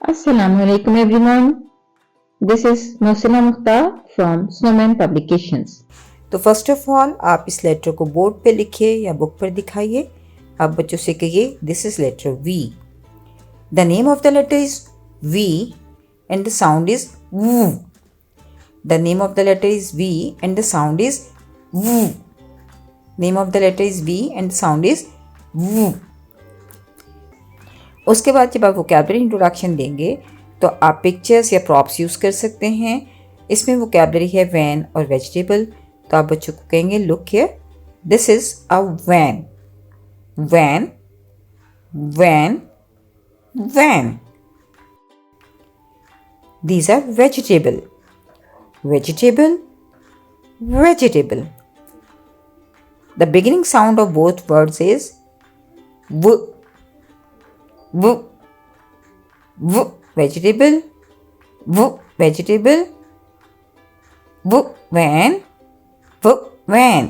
Assalamualaikum everyone. This is Mohsina Mukhtar from Snowman Publications. तो first of all आप इस letter को board पे लिखिए या बुक पर दिखाइए। आप बच्चों से कहिए this is letter V. The name of the letter is V and the sound is vuh. The name of the letter is V and the sound is vuh. Name of the letter is V and the sound is vuh. उसके बाद जब आप vocabulary introduction देंगे तो आप pictures या props use कर सकते हैं। इसमें वोकैबुलरी है वैन और वेजिटेबल। तो आप बच्चों को कहेंगे look here, this is a van, van, van, van. These are vegetable, vegetable, vegetable. The beginning sound of both words is v, v, v, vegetable, v, vegetable, v, van, v, van.